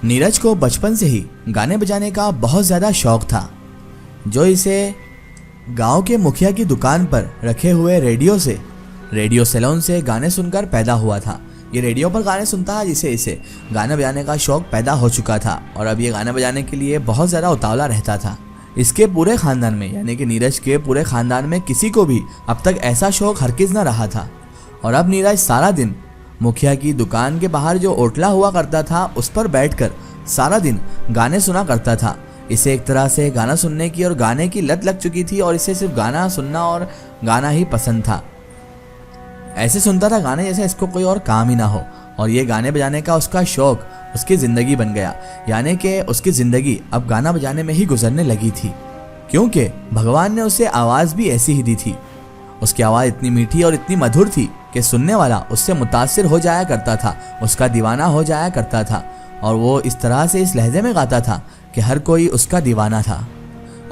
नीरज को बचपन से ही गाने बजाने का बहुत ज़्यादा शौक था, जो इसे गांव के मुखिया की दुकान पर रखे हुए रेडियो सैलून से गाने सुनकर पैदा हुआ था। ये रेडियो पर गाने सुनता है, जिसे इसे गाने बजाने का शौक पैदा हो चुका था और अब ये गाने बजाने के लिए बहुत ज़्यादा उतावला रहता था। इसके पूरे ख़ानदान में, यानी कि नीरज के पूरे ख़ानदान में किसी को भी अब तक ऐसा शौक हरगिज़ न रहा था। और अब नीरज सारा दिन मुखिया की दुकान के बाहर जो ओटला हुआ करता था, उस पर बैठकर सारा दिन गाने सुना करता था। इसे एक तरह से गाना सुनने की और गाने की लत लग चुकी थी और इसे सिर्फ गाना सुनना और गाना ही पसंद था। ऐसे सुनता था गाने जैसे इसको कोई और काम ही ना हो, और ये गाने बजाने का उसका शौक उसकी ज़िंदगी बन गया। यानी कि उसकी ज़िंदगी अब गाना बजाने में ही गुजरने लगी थी, क्योंकि भगवान ने उसे आवाज़ भी ऐसी ही दी थी। उसकी आवाज़ इतनी मीठी और इतनी मधुर थी कि सुनने वाला उससे मुतासिर हो जाया करता था, उसका दीवाना हो जाया करता था। और वो इस तरह से इस लहजे में गाता था कि हर कोई उसका दीवाना था।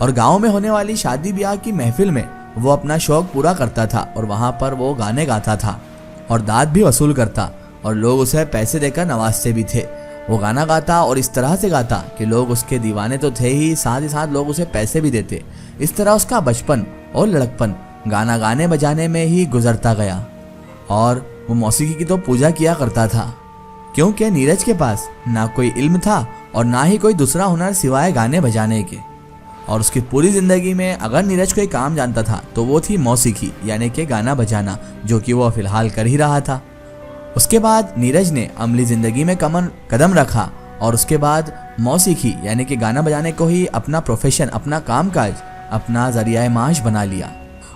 और गांव में होने वाली शादी ब्याह की महफिल में वो अपना शौक पूरा करता था और वहाँ पर वो गाने गाता था और दाद भी वसूल करता, और लोग उसे पैसे देकर नवाजते भी थे। वो गाना गाता और इस तरह से गाता कि लोग उसके दीवाने तो थे ही साथ लोग उसे पैसे भी देते। इस तरह उसका बचपन और लड़कपन गाना गाने बजाने में ही गुजरता गया। और वो मौसीकी की तो पूजा किया करता था, क्योंकि नीरज के पास ना कोई इल्म था और ना ही कोई दूसरा हुनर सिवाय गाने बजाने के। और उसकी पूरी ज़िंदगी में अगर नीरज कोई काम जानता था तो वो थी मौसीकी, यानी कि गाना बजाना, जो कि वो फ़िलहाल कर ही रहा था। उसके बाद नीरज ने अमली ज़िंदगी में कदम रखा और उसके बाद मौसीकी यानी कि गाना बजाने को ही अपना प्रोफेशन, अपना कामकाज, अपना ज़रिया माश बना लिया।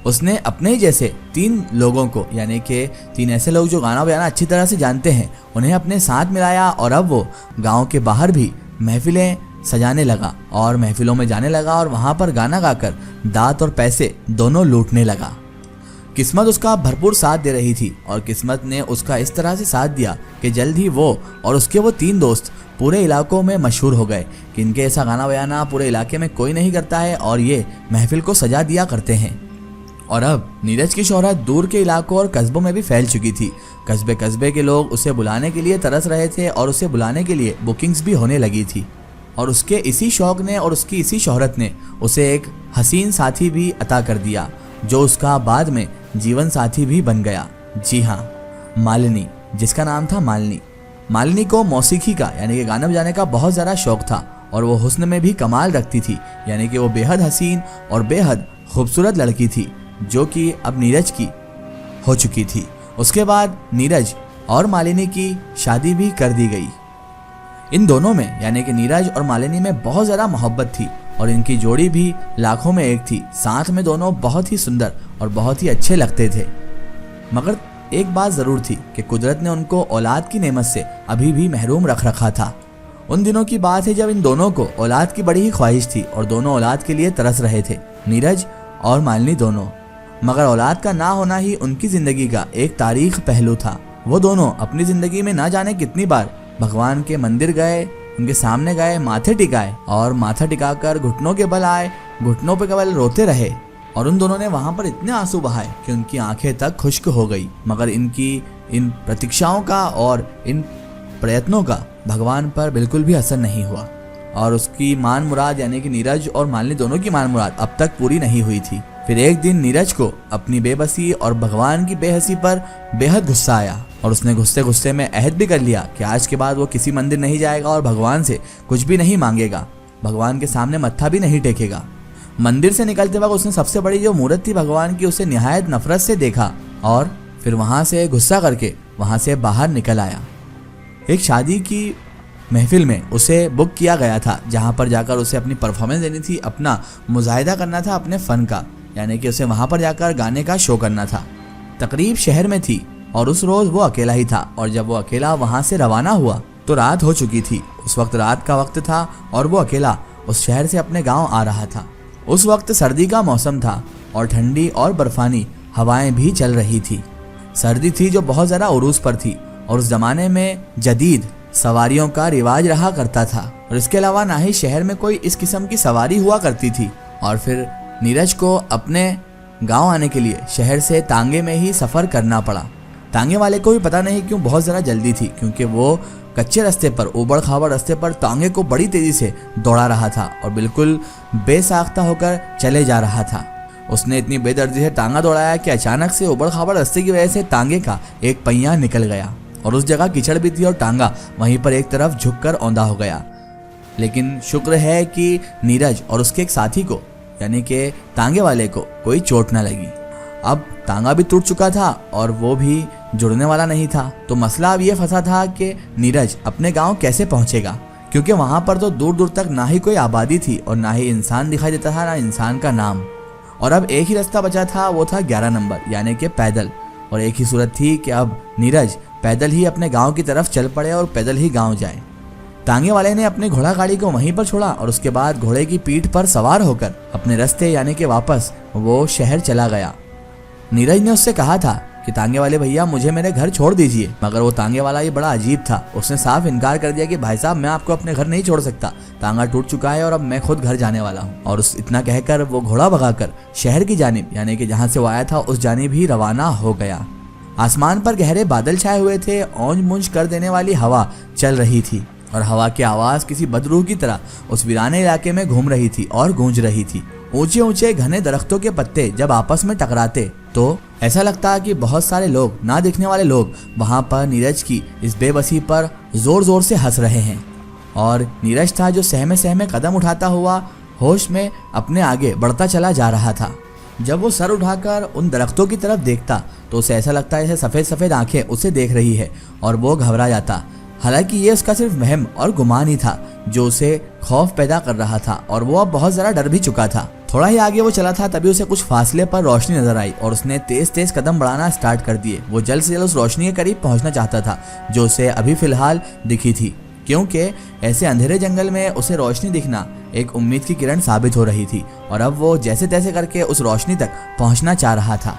उसने अपने ही जैसे 3 लोगों को, यानी कि 3 ऐसे लोग जो गाना बजाना अच्छी तरह से जानते हैं, उन्हें अपने साथ मिलाया और अब वो गांव के बाहर भी महफिलें सजाने लगा और महफिलों में जाने लगा और वहाँ पर गाना गाकर दात और पैसे दोनों लूटने लगा। किस्मत उसका भरपूर साथ दे रही थी और किस्मत ने उसका इस तरह से साथ दिया कि जल्द ही वो और उसके वो 3 दोस्त पूरे इलाकों में मशहूर हो गए कि इनके ऐसा गाना बजाना पूरे इलाके में कोई नहीं करता है और ये महफिल को सजा दिया करते हैं। और अब नीरज की शोहरत दूर के इलाकों और कस्बों में भी फैल चुकी थी। कस्बे के लोग उसे बुलाने के लिए तरस रहे थे और उसे बुलाने के लिए बुकिंग्स भी होने लगी थी। और उसके इसी शौक ने और उसकी इसी शोहरत ने उसे एक हसीन साथी भी अता कर दिया, जो उसका बाद में जीवन साथी भी बन गया। जी हाँ, मालिनी, जिसका नाम था मालिनी। मालिनी को मौसीकी का यानी कि गाना बजाने का बहुत ज़्यादा शौक था और वो हुस्न में भी कमाल रखती थी, यानी कि वो बेहद हसीन और बेहद खूबसूरत लड़की थी, जो कि अब नीरज की हो चुकी थी। उसके बाद नीरज और मालिनी की शादी भी कर दी गई। इन दोनों में यानी कि नीरज और मालिनी में बहुत ज़्यादा मोहब्बत थी और इनकी जोड़ी भी लाखों में एक थी। साथ में दोनों बहुत ही सुंदर और बहुत ही अच्छे लगते थे। मगर एक बात ज़रूर थी कि कुदरत ने उनको औलाद की नेमत से अभी भी महरूम रख रखा था। उन दिनों की बात है जब इन दोनों को औलाद की बड़ी ही ख्वाहिश थी और दोनों औलाद के लिए तरस रहे थे, नीरज और मालिनी दोनों। मगर औलाद का ना होना ही उनकी ज़िंदगी का एक तारीख पहलू था। वो दोनों अपनी ज़िंदगी में ना जाने कितनी बार भगवान के मंदिर गए, उनके सामने गए, माथे टिकाए और माथा टिकाकर घुटनों के बल आए, घुटनों पे केवल रोते रहे। और उन दोनों ने वहाँ पर इतने आंसू बहाए कि उनकी आंखें तक खुश्क हो गई। मगर इनकी इन प्रतीक्षाओं का और इन प्रयत्नों का भगवान पर बिल्कुल भी असर नहीं हुआ और उसकी मान मुराद यानी कि नीरज और मालिनी दोनों की मान मुराद अब तक पूरी नहीं हुई थी। फिर एक दिन नीरज को अपनी बेबसी और भगवान की बेहसी पर बेहद गुस्सा आया और उसने गुस्से में अहद भी कर लिया कि आज के बाद वो किसी मंदिर नहीं जाएगा और भगवान से कुछ भी नहीं मांगेगा, भगवान के सामने मत्था भी नहीं टेकेगा। मंदिर से निकलते वक्त उसने सबसे बड़ी जो मूर्त थी भगवान की, उसे निहायत नफरत से देखा और फिर वहाँ से गुस्सा करके वहाँ से बाहर निकल आया। एक शादी की महफिल में उसे बुक किया गया था, जहाँ पर जाकर उसे अपनी परफॉर्मेंस देनी थी, अपना मुजाहिदा करना था अपने फ़न का, यानी कि उसे वहाँ पर जाकर गाने का शो करना था। तकरीब शहर में थी और उस रोज़ वो अकेला ही था और जब वो अकेला वहाँ से रवाना हुआ तो रात हो चुकी थी। उस वक्त रात का वक्त था और वो अकेला उस शहर से अपने गांव आ रहा था। उस वक्त सर्दी का मौसम था और ठंडी और बर्फानी हवाएं भी चल रही थी। सर्दी थी जो बहुत ज़्यादा उरूज पर थी और उस ज़माने में जदीद सवारियों का रिवाज रहा करता था और इसके अलावा ना ही शहर में कोई इस किस्म की सवारी हुआ करती थी। और फिर नीरज को अपने गांव आने के लिए शहर से तांगे में ही सफ़र करना पड़ा। तांगे वाले को भी पता नहीं क्यों बहुत ज़रा जल्दी थी, क्योंकि वो कच्चे रास्ते पर, ऊबड़ खाबड़ रास्ते पर तांगे को बड़ी तेजी से दौड़ा रहा था और बिल्कुल बेसाख्ता होकर चले जा रहा था। उसने इतनी बेदर्दी से टांगा दौड़ाया कि अचानक से ऊबड़ खाबड़ रास्ते की वजह से टांगे का एक पहिया निकल गया और उस जगह कीचड़ भी थी और टांगा वहीं पर एक तरफ झुककर औंधा हो गया। लेकिन शुक्र है कि नीरज और उसके एक साथी को, यानी कि टांगे वाले को, कोई चोट न लगी। अब टांगा भी टूट चुका था और वो भी जुड़ने वाला नहीं था। तो मसला अब ये फंसा था कि नीरज अपने गांव कैसे पहुंचेगा, क्योंकि वहां पर तो दूर दूर तक ना ही कोई आबादी थी और ना ही इंसान दिखाई देता था, ना इंसान का नाम। और अब एक ही रास्ता बचा था, वो था 11 नंबर, यानी कि पैदल। और एक ही सूरत थी कि अब नीरज पैदल ही अपने गांव की तरफ चल पड़े और पैदल ही गांव जाए। टांगे वाले ने अपनी घोड़ा गाड़ी को वहीं पर छोड़ा और उसके बाद घोड़े की पीठ पर सवार होकर अपने रास्ते यानी कि वापस वो शहर चला गया। नीरज ने उससे कहा था कि टांगे वाले भैया मुझे मेरे घर छोड़ दीजिए, मगर वो टांगे वाला ये बड़ा अजीब था। उसने साफ इनकार कर दिया कि भाई साहब मैं आपको अपने घर नहीं छोड़ सकता, टांगा टूट चुका है और अब मैं खुद घर जाने वाला हूँ। और इतना कहकर वो घोड़ा भगाकर शहर की जानिब, यानी कि जहाँ से वो आया था उस जानिब ही रवाना हो गया। आसमान पर गहरे बादल छाए हुए थे, औंज मूंज कर देने वाली हवा चल रही थी और हवा की आवाज किसी बदरूह की तरह उस वीराने इलाके में घूम रही थी और गूंज रही थी। ऊंचे ऊंचे घने दरख्तों के पत्ते जब आपस में टकराते तो ऐसा लगता कि बहुत सारे लोग, ना दिखने वाले लोग, वहां पर नीरज की इस बेबसी पर जोर जोर से हंस रहे हैं। और नीरज था जो सहमे सहमे कदम उठाता हुआ होश में अपने आगे बढ़ता चला जा रहा था। जब वो सर उठाकर उन दरख्तों की तरफ देखता तो उसे ऐसा लगता है जैसे सफ़ेद सफ़ेद आंखें उसे देख रही है और वो घबरा जाता। हालांकि ये उसका सिर्फ वहम और गुमान ही था जो उसे खौफ पैदा कर रहा था और वो अब बहुत ज़्यादा डर भी चुका था। थोड़ा ही आगे वो चला था तभी उसे कुछ फासले पर रोशनी नजर आई और उसने तेज तेज कदम बढ़ाना स्टार्ट कर दिए। वो जल्द से जल्द उस रोशनी के करीब पहुंचना चाहता था जो उसे अभी फिलहाल दिखी थी, क्योंकि ऐसे अंधेरे जंगल में उसे रोशनी दिखना एक उम्मीद की किरण साबित हो रही थी। और अब वो जैसे तैसे करके उस रोशनी तक पहुंचना चाह रहा था।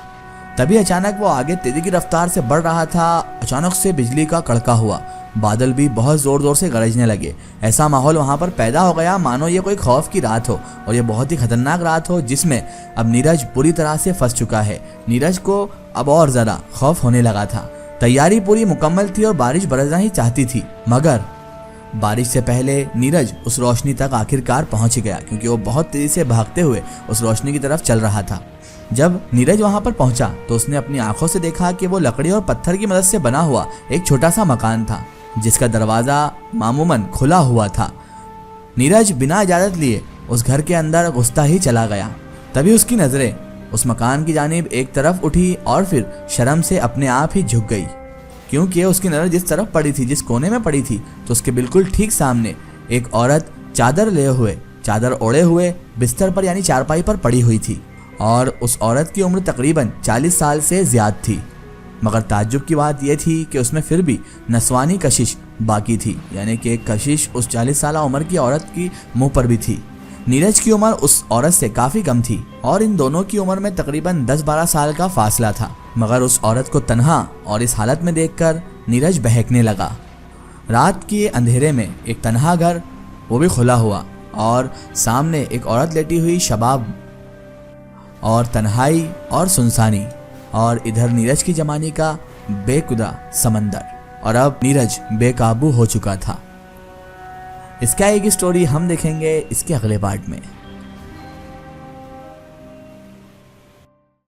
तभी अचानक वो आगे तेजी की रफ्तार से बढ़ रहा था। अचानक से बिजली का कड़का हुआ, बादल भी बहुत जोर जोर से गरजने लगे। ऐसा माहौल वहां पर पैदा हो गया मानो ये कोई खौफ की रात हो और ये बहुत ही खतरनाक रात हो जिसमें अब नीरज पूरी तरह से फंस चुका है। नीरज को अब और ज्यादा खौफ होने लगा था। तैयारी पूरी मुकम्मल थी और बारिश बरसना ही चाहती थी, मगर बारिश से पहले नीरज उस रोशनी तक आखिरकार पहुंच गया, क्योंकि वो बहुत तेजी से भागते हुए उस रोशनी की तरफ चल रहा था। जब नीरज वहां पर पहुंचा तो उसने अपनी आंखों से देखा कि वो लकड़ी और पत्थर की मदद से बना हुआ एक छोटा सा मकान था जिसका दरवाजा मामूमन खुला हुआ था। नीरज बिना इजाजत लिए उस घर के अंदर घुसता ही चला गया। तभी उसकी नजरें उस मकान की जानिब एक तरफ उठी और फिर शर्म से अपने आप ही झुक गई, क्योंकि उसकी नजर जिस तरफ पड़ी थी, जिस कोने में पड़ी थी, तो उसके बिल्कुल ठीक सामने एक औरत चादर ओढ़े हुए बिस्तर पर यानी चारपाई पर पड़ी हुई थी और उस औरत की उम्र तकरीबन 40 साल से ज्यादा थी। मगर ताज्जुब की बात यह थी कि उसमें फिर भी नस्वानी कशिश बाकी थी, यानी कि एक कशिश उस 40 साल उम्र की औरत की मुंह पर भी थी। नीरज की उम्र उस औरत से काफ़ी कम थी और इन दोनों की उम्र में तकरीबन 10-12 साल का फासला था। मगर उस औरत को तन्हा और इस हालत में देखकर नीरज बहकने लगा। रात के अंधेरे में एक तन्हा घर, वो भी खुला हुआ, और सामने एक औरत लेटी हुई, शबाब और तन्हाई और सुनसानी, और इधर नीरज की जमानी का बेखुदा समंदर। और अब नीरज बेकाबू हो चुका था। इसका एक स्टोरी हम देखेंगे इसके अगले पार्ट में।